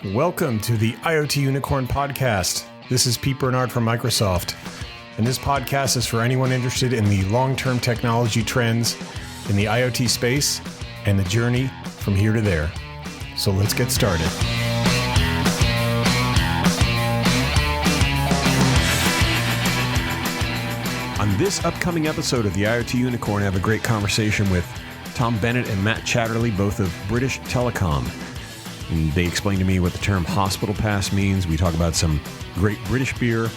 Welcome to the IoT Unicorn Podcast. This is Pete Bernard from Microsoft, and this podcast is for anyone interested in the long-term technology trends in the IoT space and the journey from here to there. So let's get started. On this upcoming episode of the IoT Unicorn, I have a great conversation with Tom Bennett and Matt Chatterley, both of British Telecom. And they explained to me what the term hospital pass means. We talk about some great British beer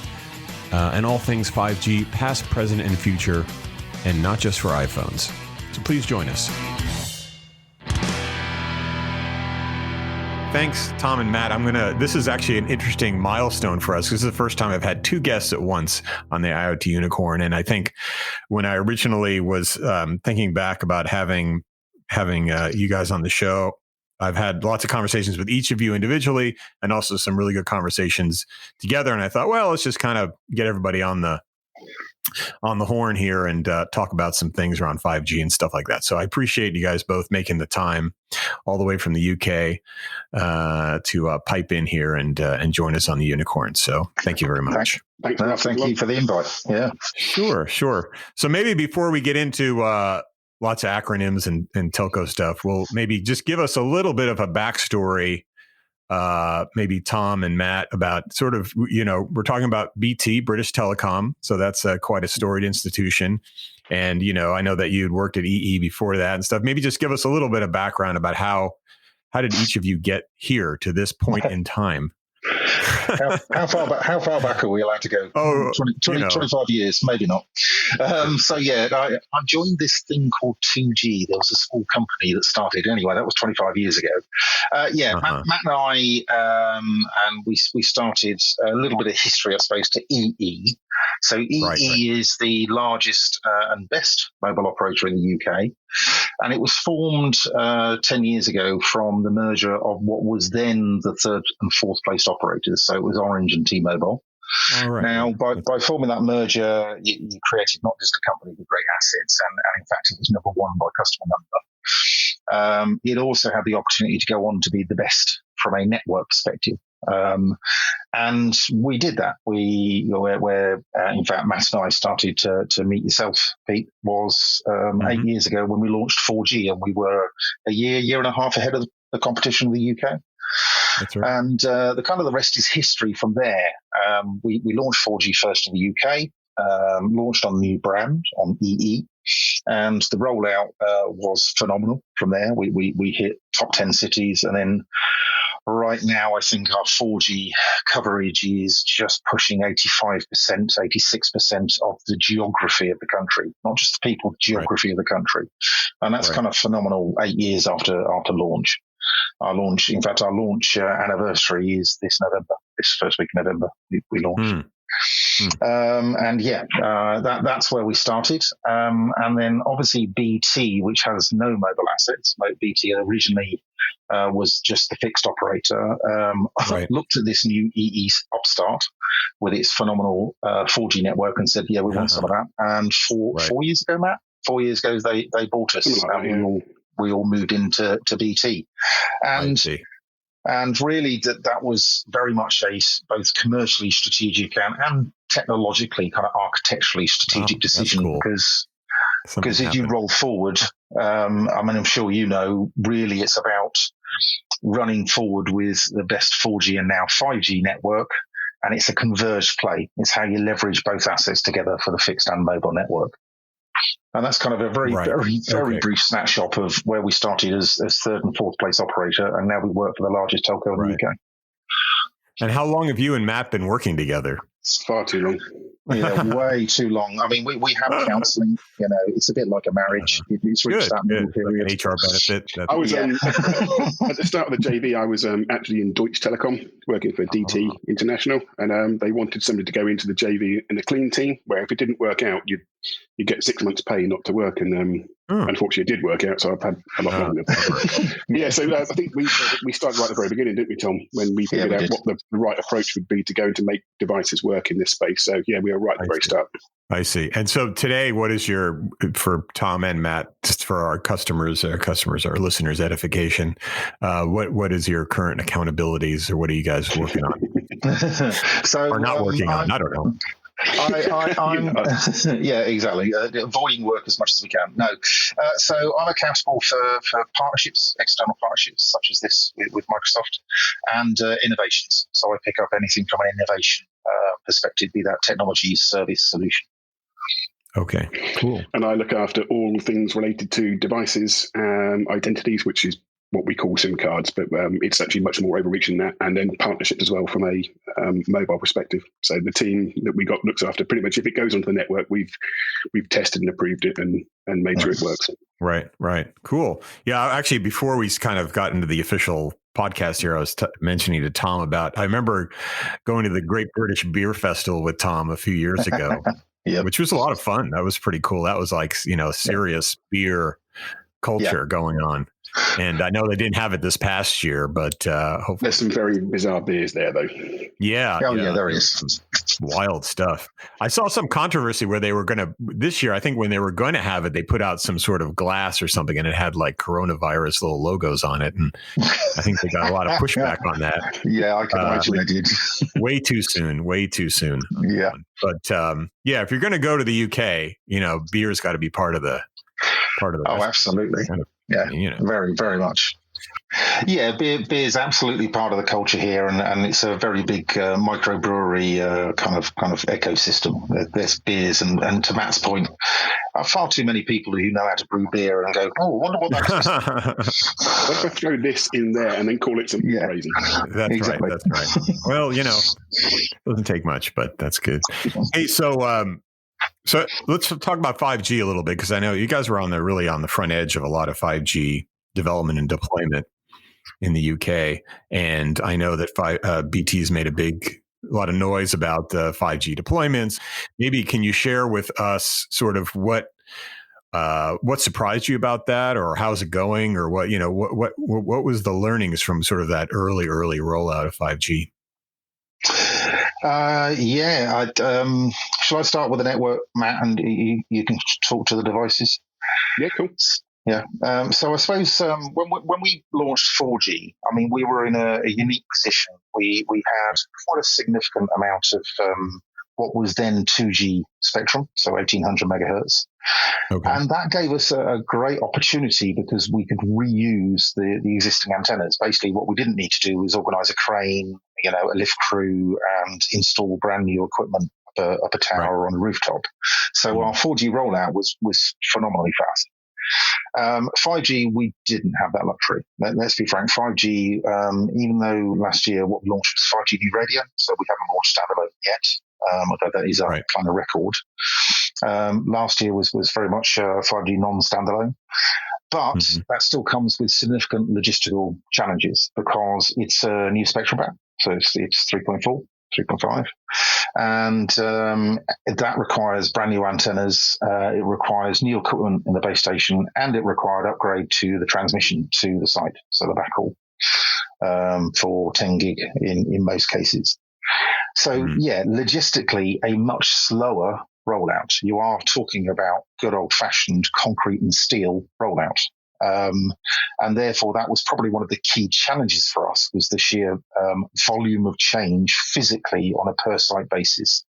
and all things 5G, past, present, and future, and not just for iPhones. So please join us. Thanks, Tom and Matt. This is actually an interesting milestone for us. This is the first time I've had two guests at once on the IoT Unicorn. And I think when I originally was thinking back about having you guys on the show, I've had lots of conversations with each of you individually and also some really good conversations together. And I thought, well, let's just kind of get everybody on the horn here and talk about some things around 5G and stuff like that. So I appreciate you guys both making the time all the way from the UK to pipe in here and join us on the Unicorn. So thank you very much. Thank you for the invite. Yeah, sure. So maybe before we get into lots of acronyms and telco stuff, well, maybe just give us a little bit of a backstory, maybe Tom and Matt, about sort of, we're talking about BT, British Telecom. So that's quite a storied institution. And, I know that you'd worked at EE before that and stuff. Maybe just give us a little bit of background about how did each of you get here to this point in time? How far back are we allowed to go? 25 years, maybe not. I joined this thing called 2G. There was a small company that started. Anyway, that was 25 years ago. Matt and I, and we started a little bit of history, I suppose, to EE. So EE is the largest and best mobile operator in the UK. And it was formed 10 years ago from the merger of what was then the third and fourth placed operators. So it was Orange and T-Mobile. Right. Now, by forming that merger, you created not just a company with great assets, and in fact, it was number one by customer number. It also had the opportunity to go on to be the best from a network perspective. And we did that. In fact, Matt and I started to meet yourself, Pete, was 8 years ago when we launched 4G, and we were a year and a half ahead of the competition in the UK. That's right. And the rest is history from there. We launched 4G first in the UK, launched on the new brand, on EE, and the rollout was phenomenal from there. We hit top 10 cities, and then right now, I think our 4G coverage is just pushing 85%, 86% of the geography of the country, not just the people, the geography of the country. And that's kind of phenomenal 8 years after launch. Our launch anniversary is this first week of November, we launched. That's where we started. And then obviously BT, which has no mobile assets. BT originally was just the fixed operator. Looked at this new EE upstart with its phenomenal 4G network and said, we want some of that. And 4 years ago, Matt, 4 years ago, they bought us. We all moved into BT. And really, that was very much a both commercially strategic and technologically, kind of architecturally strategic decision. Cool. Because as you roll forward, I'm sure really it's about running forward with the best 4G and now 5G network, and it's a converged play. It's how you leverage both assets together for the fixed and mobile network. And that's kind of a very brief snapshot of where we started as third and fourth place operator, and now we work for the largest telco in the UK. And how long have you and Matt been working together? It's far too long. Yeah, way too long. I mean, we have counselling. It's a bit like a marriage. It's reached that middle period. Like an HR benefit. I was at the start of the JV. I was actually in Deutsche Telecom, working for DT International, and they wanted somebody to go into the JV in the clean team, where if it didn't work out, you get 6 months' pay not to work. And unfortunately, it did work out, so I've had a lot longer. So I think we started right at the very beginning, didn't we, Tom? When we figured out what the right approach would be to go to make devices work. work in this space. So yeah, we are right at the very start. I see. And so today, what is for Tom and Matt, just for our listeners' edification, what is your current accountabilities, or what are you guys working on? Or not working on? I don't know. I'm yeah, exactly. Avoiding work as much as we can. No, so I'm accountable for partnerships, external partnerships such as this with Microsoft, and innovations. So I pick up anything from an innovation perspective, be that technology, service, solution. Okay, cool. And I look after all things related to devices, identities, which is what we call SIM cards, but it's actually much more overreaching than that, and then partnerships as well from a mobile perspective. So the team that we got looks after pretty much, if it goes onto the network, we've tested and approved it and made sure it works. Right. Cool. Yeah, actually, before we kind of got into the official podcast here, I was mentioning to Tom about, I remember going to the Great British Beer Festival with Tom a few years ago, which was a lot of fun. That was pretty cool. That was like, serious beer culture going on. And I know they didn't have it this past year, but hopefully. There's some very bizarre beers there, though. Yeah. There is. Wild stuff. I saw some controversy where they were going to, this year, I think when they were going to have it, they put out some sort of glass or something, and it had like coronavirus little logos on it. And I think they got a lot of pushback on that. Yeah, I can imagine they did. Way too soon. Yeah. But if you're going to go to the UK, beer's got to be part of the Oh, absolutely. Very, very much. Yeah, beer is absolutely part of the culture here, and it's a very big microbrewery kind of ecosystem. There's beers, and to Matt's point, far too many people who know how to brew beer and go, I wonder what that's. What if I throw this in there and then call it something crazy? That's right. Well, it doesn't take much, but that's good. Hey, so let's talk about 5G a little bit, because I know you guys were on the front edge of a lot of 5G development and deployment in the UK, and I know that BT's made a lot of noise about the 5G deployments. Maybe can you share with us sort of what surprised you about that, or how's it going, or what was the learnings from sort of that early rollout of 5G? Shall I start with the network, Matt, and you can talk to the devices? Yeah, cool. Yeah. So I suppose when we launched 4G, I mean, we were in a unique position. We had quite a significant amount of what was then 2G spectrum, so 1800 megahertz. Okay. And that gave us a great opportunity because we could reuse the existing antennas. Basically, what we didn't need to do was organize a crane, a lift crew, and install brand new equipment up a tower or on a rooftop. So our 4G rollout was phenomenally fast. 5G, we didn't have that luxury. Let's be frank. 5G, even though last year what we launched was 5G new radio, so we haven't launched standalone yet. Although that is our kind of record. Last year was very much 5G non-standalone. But that still comes with significant logistical challenges because it's a new spectrum band. So it's 3.4, 3.5. And that requires brand new antennas. It requires new equipment in the base station, and it required upgrade to the transmission to the site, so the backhaul for 10 gig in most cases. So, logistically, a much slower rollout. You are talking about good old-fashioned concrete and steel rollout. And therefore, that was probably one of the key challenges for us, was the sheer volume of change physically on a per-site basis.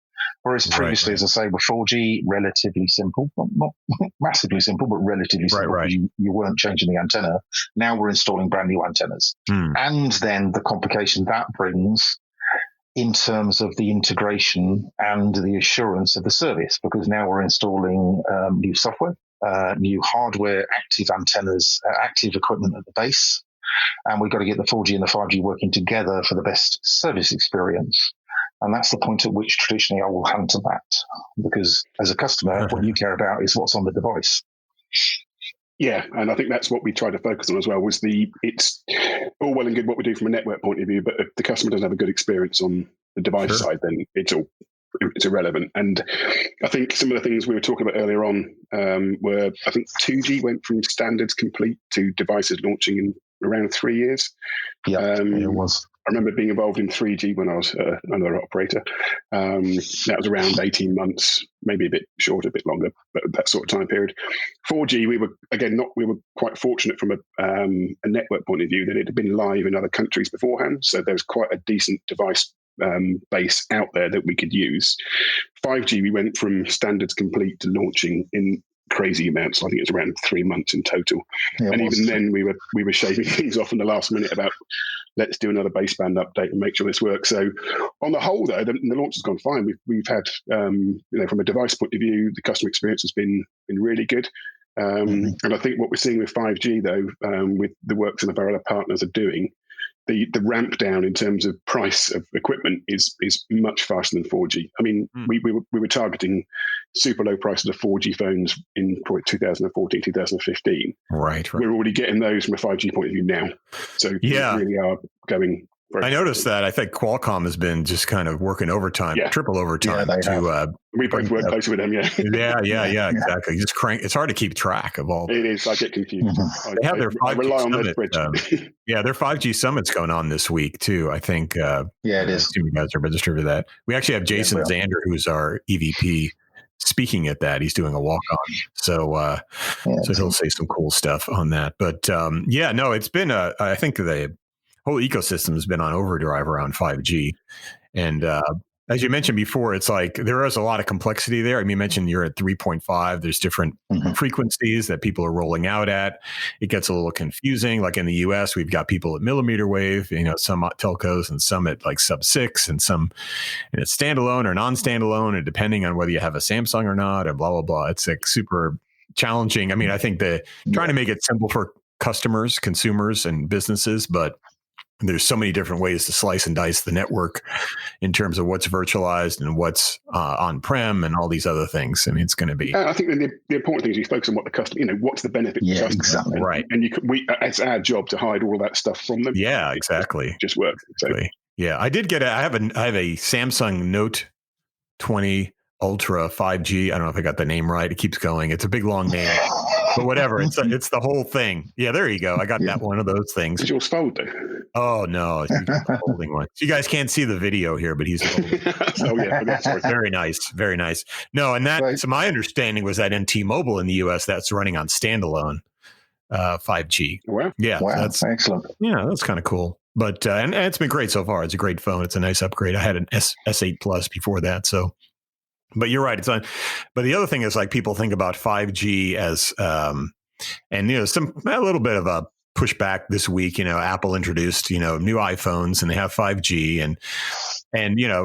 Whereas previously, as I say, with 4G, relatively simple, not massively simple, but relatively simple. You weren't changing the antenna. Now we're installing brand new antennas. And then the complication that brings in terms of the integration and the assurance of the service, because now we're installing new software, new hardware, active antennas, active equipment at the base, and we've got to get the 4G and the 5G working together for the best service experience. And that's the point at which traditionally I will hand to Matt, because as a customer, what you care about is what's on the device. Yeah, and I think that's what we try to focus on as well, was it's all well and good what we do from a network point of view, but if the customer doesn't have a good experience on the device side, then it's irrelevant. And I think some of the things we were talking about earlier on were, I think 2G went from standards complete to devices launching in around 3 years. Yeah, it was. remember being involved in 3G when I was another operator. That was around 18 months, maybe a bit shorter, a bit longer, but that sort of time period. 4G, we were quite fortunate from a network point of view that it had been live in other countries beforehand. So there was quite a decent device base out there that we could use. 5G, we went from standards complete to launching in crazy amounts. I think it's around 3 months in total. Yeah, and even then we were shaving things off in the last minute about let's do another baseband update and make sure this works. So on the whole, though, the launch has gone fine. We've had from a device point of view, the customer experience has been really good. And I think what we're seeing with 5G, though, with the work some of our other partners are doing, the ramp down in terms of price of equipment is much faster than 4G. I mean, we were targeting super low prices of 4G phones in probably 2014, 2015. Right. We're already getting those from a 5G point of view now. So we really are going. I noticed that. I think Qualcomm has been just kind of working overtime, triple overtime to. We both work closely with them, yeah, exactly. Just crank. It's hard to keep track of all. It is. I get confused. They have their 5G summit. Their 5G summit's going on this week too. I think. It is. I assume you guys are registered for that. We actually have Jason Zander, who's our EVP, speaking at that. He's doing a walk on, so he'll say some cool stuff on that. But it's been I think the whole ecosystem has been on overdrive around 5G. And as you mentioned before, it's like there is a lot of complexity there. I mean, you mentioned you're at 3.5. There's different frequencies that people are rolling out at. It gets a little confusing. Like in the US, we've got people at millimeter wave, some telcos and some at like sub-6 and some and it's standalone or non-standalone, and depending on whether you have a Samsung or not, and blah, blah, blah. It's like super challenging. I mean, I think trying to make it simple for customers, consumers, and businesses, but there's so many different ways to slice and dice the network in terms of what's virtualized and what's on-prem and all these other things. I mean, it's going to be. I think the important thing is you focus on what the customer, what's the benefit to the customer. Exactly. Right. And it's our job to hide all that stuff from them. Yeah, exactly. Just work. Exactly. So. Yeah, I did get I have a Samsung Note 20 Ultra 5G. I don't know if I got the name right. It keeps going. It's a big long name. But whatever, it's the whole thing. Yeah, there you go. I got that one of those things. Is yours fold though? Oh no, he's the holding one. So you guys can't see the video here, but he's holding. Very nice, very nice. No, and that. So my understanding was that in T-Mobile in the US, that's running on standalone 5G. Wow. Yeah, that's excellent. Yeah, that's kind of cool. But and it's been great so far. It's a great phone. It's a nice upgrade. I had an S8 Plus before that, so. But you're right. It's on. But the other thing is, like, people think about 5G as, and a little bit of a pushback this week. Apple introduced new iPhones and they have 5G, and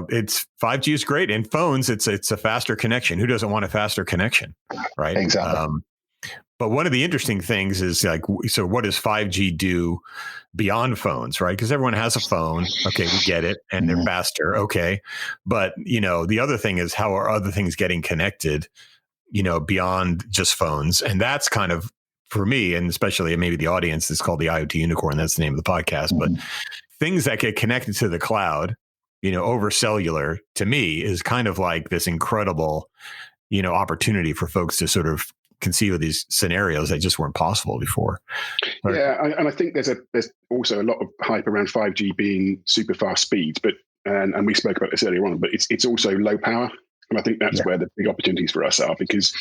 it's 5G is great. In phones, it's a faster connection. Who doesn't want a faster connection, right? Exactly. But one of the interesting things is so what does 5G do beyond phones, right? Because everyone has a phone. Okay, we get it. And they're faster. Okay. But, the other thing is how are other things getting connected, beyond just phones? And that's kind of, for me, and especially maybe the audience, it's called the IoT Unicorn. That's the name of the podcast. But things that get connected to the cloud, over cellular, to me, is kind of like this incredible, opportunity for folks to sort of conceive of these scenarios that just weren't possible before. And I think there's also a lot of hype around 5G being super fast speeds, but and we spoke about this earlier on, but it's also low power. And I think that's where the big opportunities for us are, because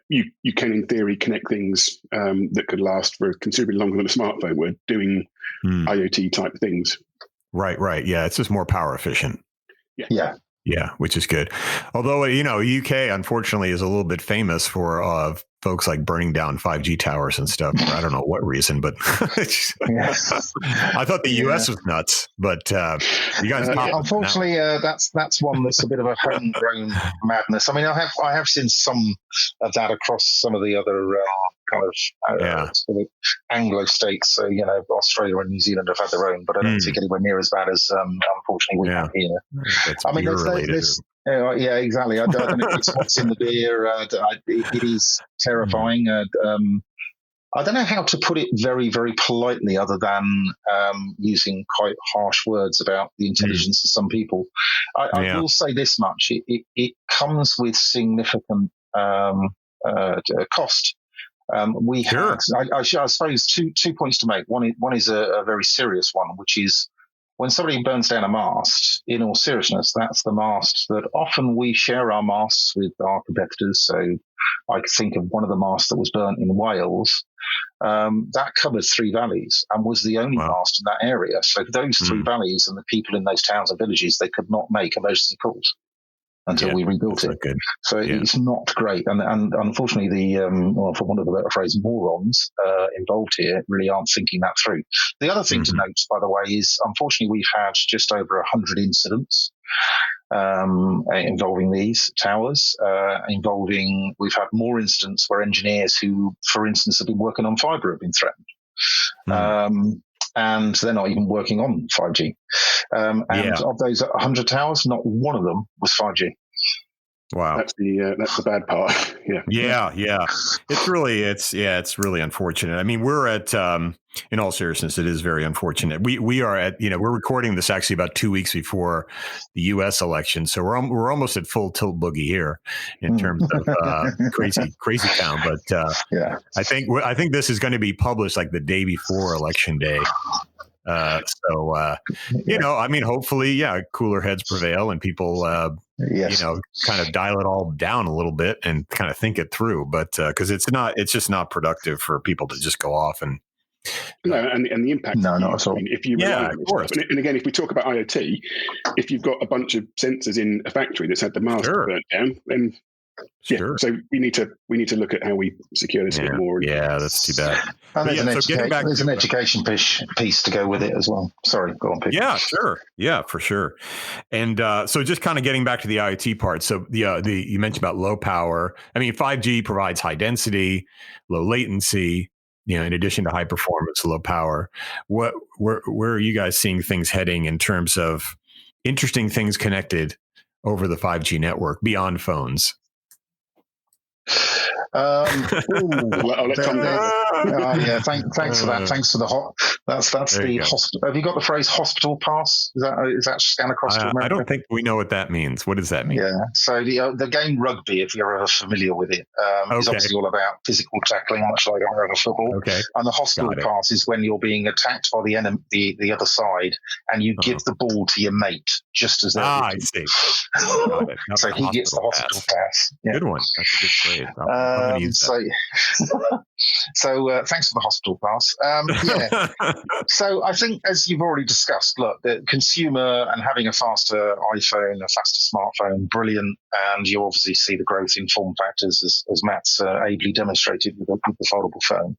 you can in theory connect things that could last for considerably longer than a smartphone. We're doing IoT type things. Right. Yeah, it's just more power efficient. Yeah, which is good. Although, UK, unfortunately, is a little bit famous for folks like burning down 5G towers and stuff. For I don't know what reason, but I thought the US was nuts. But you guys, unfortunately, that's one that's a bit of a homegrown madness. I mean, I have seen some of that across some of the other sort of Anglo states. So Australia and New Zealand have had their own, but I don't think anywhere near as bad as unfortunately we have here. That's there's exactly. I don't know if it's what's in the beer. It is terrifying. I don't know how to put it very, very politely, other than using quite harsh words about the intelligence of some people. I will say this much: it comes with significant cost. We have, I suppose, two points to make. One is a very serious one, which is when somebody burns down a mast, in all seriousness, that's the mast that often we share our masts with our competitors. So I think of one of the masts that was burnt in Wales. That covered 3 valleys and was the only mast in that area. So those 3 valleys and the people in those towns and villages, they could not make emergency calls until we rebuilt it. So it's not great. And unfortunately, for want of a better phrase, morons involved here really aren't thinking that through. The other thing to note, by the way, is unfortunately we've had just over 100 incidents involving these towers. We've had more incidents where engineers who, for instance, have been working on fibre have been threatened. And they're not even working on 5G. Of those 100 towers, not one of them was 5G. Wow, that's the bad part. Yeah. It's really unfortunate. I mean, we're at in all seriousness, it is very unfortunate. We are at we're recording this actually about 2 weeks before the U.S. election, so we're almost at full tilt boogie here in terms of crazy town. But I think this is going to be published like the day before election day. I mean, hopefully, cooler heads prevail and people, kind of dial it all down a little bit and kind of think it through. But because it's just not productive for people to just go off and. And the impact. No, not at all. If you of course. And again, if we talk about IoT, if you've got a bunch of sensors in a factory that's had the mast burnt down, then. Sure. So we need to look at how we secure this a bit more. Yeah, that's too bad. And there's an education piece to go with it as well. Sorry, go on, Pete. Yeah, sure. Yeah, for sure. And so just kind of getting back to the IoT part. So you mentioned about low power. I mean, 5G provides high density, low latency. In addition to high performance, low power. Where are you guys seeing things heading in terms of interesting things connected over the 5G network beyond phones? I'll let Tom thanks for that. Thanks for the hot. That's the hospital. Have you got the phrase hospital pass? Is that scan across to America? I don't think we know what that means. What does that mean? Yeah. So the game rugby, if you're ever familiar with it, is obviously all about physical tackling, much like American football. Okay. And the hospital pass is when you're being attacked by the enemy, the other side, and you give the ball to your mate just as they're. I see. So he gets the hospital pass. Yeah. Good one. That's a good phrase. So thanks for the hospital pass. So I think, as you've already discussed, look, the consumer and having a faster iPhone, a faster smartphone, brilliant. And you obviously see the growth in form factors as Matt's ably demonstrated with the foldable phone.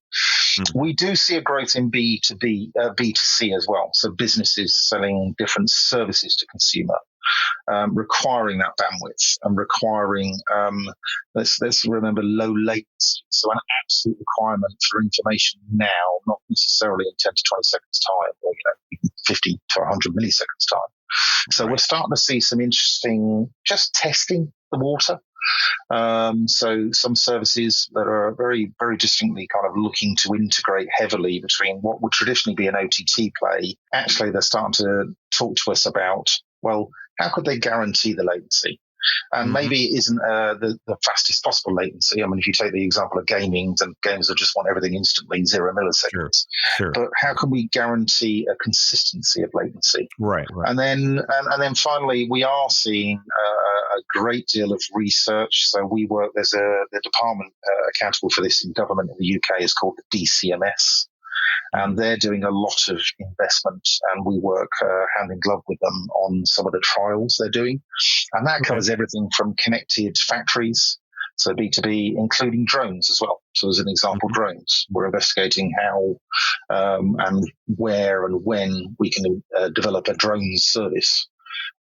We do see a growth in B2C as well. So businesses selling different services to consumer. Requiring that bandwidth and requiring, let's remember, low latency. So an absolute requirement for information now, not necessarily in 10 to 20 seconds time, or 50 to 100 milliseconds time. So we're starting to see some interesting, just testing the water. So some services that are very, very distinctly kind of looking to integrate heavily between what would traditionally be an OTT play. Actually, they're starting to talk to us about, well, how could they guarantee the latency? And maybe it isn't the fastest possible latency. I mean, if you take the example of gaming, then gamers will just want everything instantly, 0 milliseconds. Sure. But how can we guarantee a consistency of latency? Right. And then finally, we are seeing a great deal of research. So we work. There's the department accountable for this in government in the UK is called the DCMS. And they're doing a lot of investment, and we work hand in glove with them on some of the trials they're doing. And that covers everything from connected factories, so B2B, including drones as well. So as an example, drones. We're investigating how and where and when we can develop a drone service.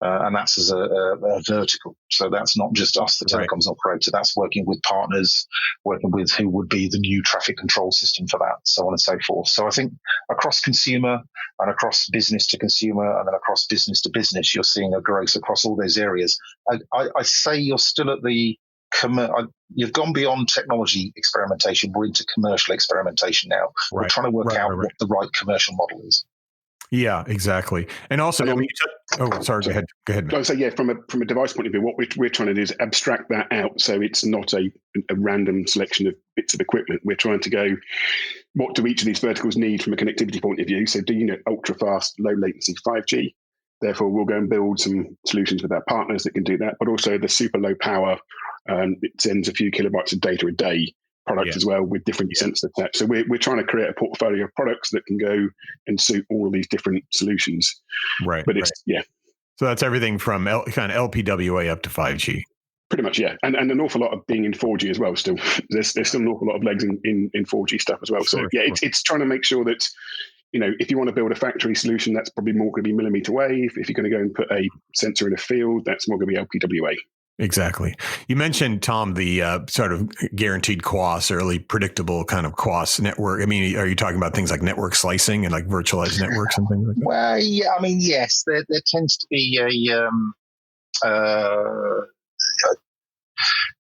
And that's as a vertical. So that's not just us, the telecoms operator. That's working with partners, working with who would be the new traffic control system for that, so on and so forth. So I think across consumer and across business to consumer and then across business to business, you're seeing a growth across all those areas. I say you're still at the you've gone beyond technology experimentation. We're into commercial experimentation now. We're trying to work out what the right commercial model is. Yeah, exactly. And also, sorry, go ahead. I would say, from a device point of view, what we're trying to do is abstract that out, so it's not a random selection of bits of equipment. We're trying to go, what do each of these verticals need from a connectivity point of view? So do you need ultra fast, low latency 5G? Therefore, we'll go and build some solutions with our partners that can do that, but also the super low power, it sends a few kilobytes of data a day products as well with different sensor sets. So we're trying to create a portfolio of products that can go and suit all of these different solutions. Right. But it's, So that's everything from kind of LPWA up to 5G. Pretty much, yeah. And an awful lot of being in 4G as well still. There's still an awful lot of legs in 4G stuff as well. Sure, so it's trying to make sure that, if you want to build a factory solution, that's probably more going to be millimeter wave. If you're going to go and put a sensor in a field, that's more going to be LPWA. Exactly. You mentioned, Tom, the sort of guaranteed QoS, early predictable kind of QoS network. I mean, are you talking about things like network slicing and like virtualized networks and things like that? Well, yeah, I mean, yes, there tends to be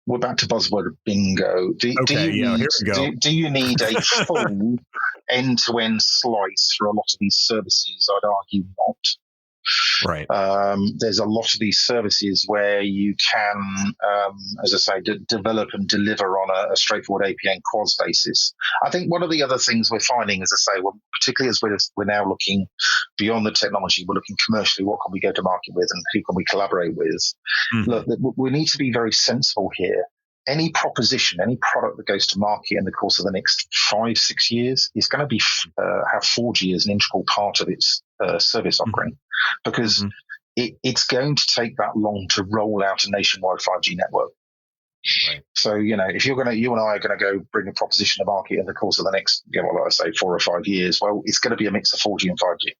we're back to buzzword bingo. Do you need a full end-to-end slice for a lot of these services? I'd argue not. Right. There's a lot of these services where you can, as I say, develop and deliver on a straightforward API and QoS basis. I think one of the other things we're finding, as I say, particularly as we're now looking beyond the technology, we're looking commercially, what can we go to market with and who can we collaborate with? Mm-hmm. Look, we need to be very sensible here. Any proposition, any product that goes to market in the course of the next 5-6 years is going to be have 4G as an integral part of its service offering, because it's going to take that long to roll out a nationwide 5G network. Right. So, if you and I are going to go bring a proposition to market in the course of the next, like I say, 4 or 5 years, well, it's going to be a mix of 4G and 5G.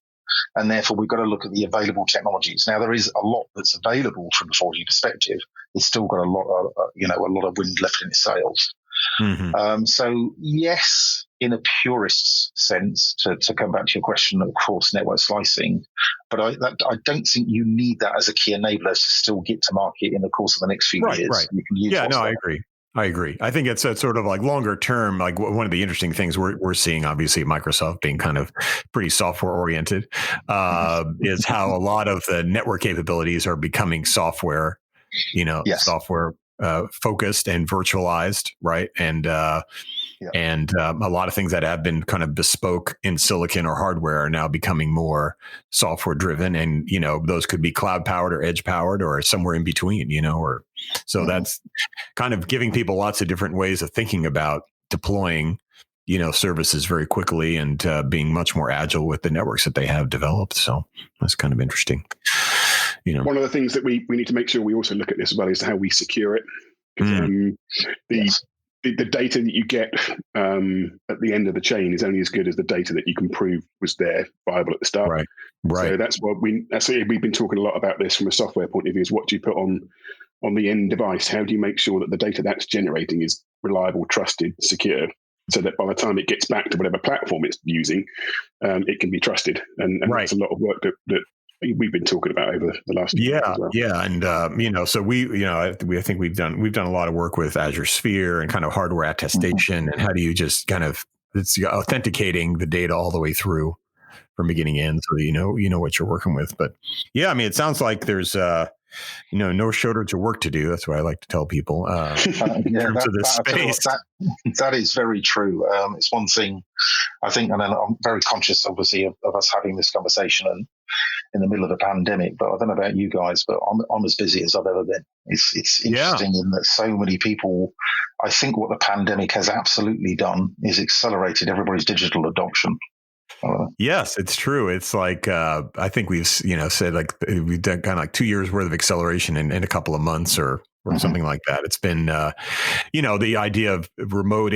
And therefore, we've got to look at the available technologies. Now, there is a lot that's available from a 4G perspective. It's still got a lot of wind left in its sails. Mm-hmm. So, yes, in a purist sense, to come back to your question, of course, network slicing. But I don't think you need that as a key enabler to still get to market in the course of the next few years. Right. You can use I agree. I think it's a sort of like longer term, like one of the interesting things we're seeing, obviously, Microsoft being kind of pretty software oriented, is how a lot of the network capabilities are becoming software, software focused and virtualized, right? And a lot of things that have been kind of bespoke in silicon or hardware are now becoming more software driven. And, those could be cloud powered or edge powered or somewhere in between, that's kind of giving people lots of different ways of thinking about deploying, services very quickly and being much more agile with the networks that they have developed. So that's kind of interesting. One of the things that we need to make sure we also look at this as well is how we secure it. The data that you get at the end of the chain is only as good as the data that you can prove was there, viable at the start. Right. So that's what we've been talking a lot about this from a software point of view, is what do you put on the end device? How do you make sure that the data that's generating is reliable, trusted, secure, so that by the time it gets back to whatever platform it's using, it can be trusted. And that's a lot of work that we've been talking about over the last year. And so I think we've done a lot of work with Azure Sphere and kind of hardware attestation, and how do you just kind of it's authenticating the data all the way through from beginning to end, so that you know what you're working with. But it sounds like there's no shortage of work to do. That's what I like to tell people in terms of this space. That is very true. It's one thing I think, and I'm very conscious, obviously, of us having this conversation and in the middle of a pandemic. But I don't know about you guys, but I'm as busy as I've ever been. It's interesting in that so many people. I think what the pandemic has absolutely done is accelerated everybody's digital adoption. Yes, it's true. It's like I think we've said like we've done kind of like 2 years worth of acceleration in a couple of months or something like that. It's been the idea of remote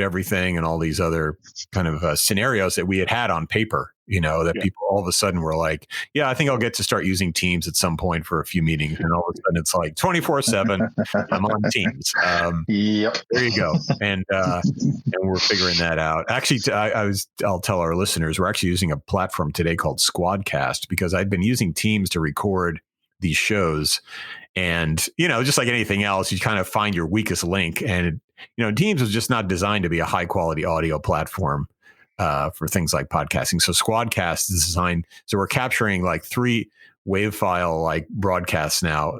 everything and all these other kind of scenarios that we had on paper. People all of a sudden were like, I think I'll get to start using Teams at some point for a few meetings, and all of a sudden it's like 24/7. I'm on Teams. Yep. There you go. And we're figuring that out. Actually, I'll tell our listeners, we're actually using a platform today called Squadcast, because I'd been using Teams to record these shows, and just like anything else, you kind of find your weakest link, and Teams was just not designed to be a high quality audio platform for things like podcasting. So Squadcast is designed. So we're capturing like 3 wave file like broadcasts now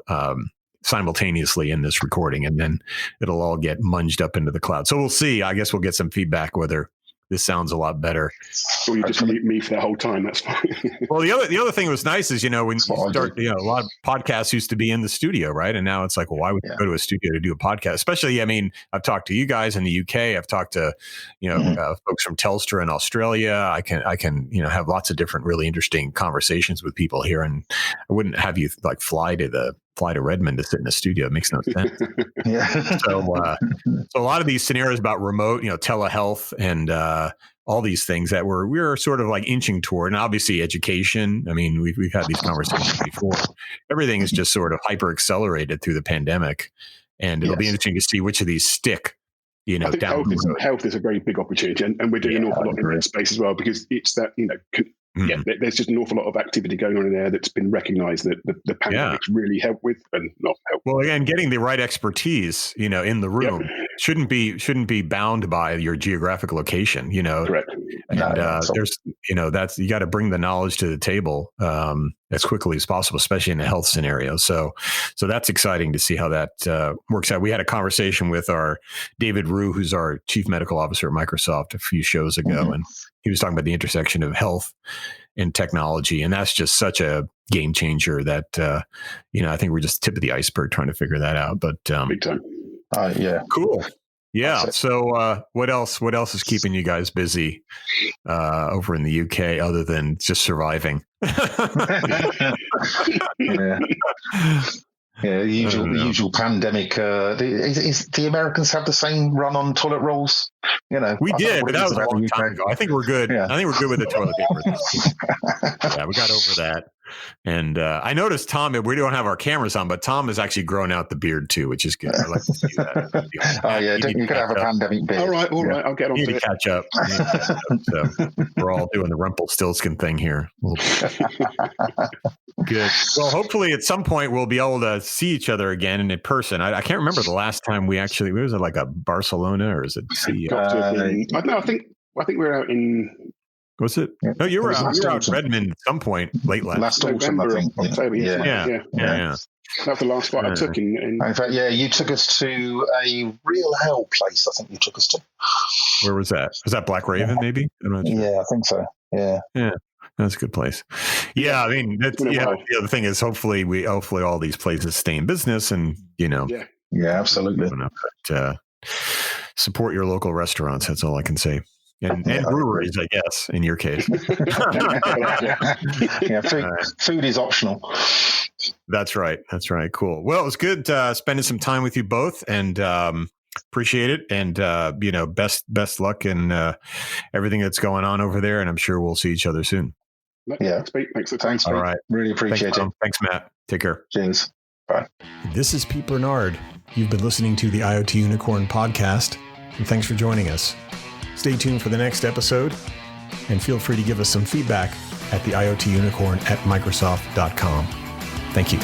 simultaneously in this recording, and then it'll all get munged up into the cloud. So we'll see. I guess we'll get some feedback whether this sounds a lot better. Or you just mute me for the whole time. That's fine. Well, the other thing that was nice is, when you start, a lot of podcasts used to be in the studio, right? And now it's like, well, why would you go to a studio to do a podcast? Especially, I've talked to you guys in the UK. I've talked to, folks from Telstra in Australia. I can, have lots of different really interesting conversations with people here. And I wouldn't have you like fly to Redmond to sit in a studio. It makes no sense. So a lot of these scenarios about remote, telehealth and all these things that we're sort of like inching toward, and obviously education. We've had these conversations before. Everything is just sort of hyper accelerated through the pandemic, and it'll be interesting to see which of these stick. I think health is a very big opportunity, and we're doing an awful lot in that space as well, because it's that there's just an awful lot of activity going on in there that's been recognised that the pandemic's really helped with and not helped. Well, again, getting the right expertise, in the room shouldn't be bound by your geographic location. Correct. And there's, that's, you got to bring the knowledge to the table as quickly as possible, especially in a health scenario. So that's exciting to see how that works out. We had a conversation with our David Rue, who's our chief medical officer at Microsoft, a few shows ago, and he was talking about the intersection of health and technology, and that's just such a game changer that I think we're just tip of the iceberg trying to figure that out. But big time. Cool. Yeah. So what else is keeping you guys busy over in the UK other than just surviving? The usual pandemic. Is the Americans have the same run on toilet rolls? We did, but that was a long time ago. I think we're good. Yeah. I think we're good with the toilet paper. Yeah, we got over that. And I noticed Tom, we don't have our cameras on, but Tom has actually grown out the beard too, which is good. I like to see that. You could have a pandemic beard. All right, I'll get on to it. To catch up. So we're all doing the Rumpelstiltskin thing here. Good. Well, hopefully at some point we'll be able to see each other again in person. I can't remember the last time was it like a Barcelona or is it? I think we're out in. Was it? No, you were out in Redmond at some point late last autumn, I think. October. Yeah. That was the last flight I took. In fact, you took us to a real hell place. I think you took us to. Where was that? Was that Black Raven? Maybe. I'm not sure. Yeah, I think so. Yeah. That's a good place. Yeah, the other thing is hopefully all these places stay in business, and Yeah, absolutely. But, support your local restaurants. That's all I can say. And breweries, I guess, in your case. Food is optional. That's right. Cool. Well, it was good spending some time with you both, and appreciate it. And best luck in everything that's going on over there. And I'm sure we'll see each other soon. Yeah. Thanks for the time. All right. Really appreciate it. Thanks, Matt. Take care. Cheers. Bye. This is Pete Bernard. You've been listening to the IoT Unicorn Podcast, and thanks for joining us. Stay tuned for the next episode, and feel free to give us some feedback at the IoT Unicorn at Microsoft.com. Thank you.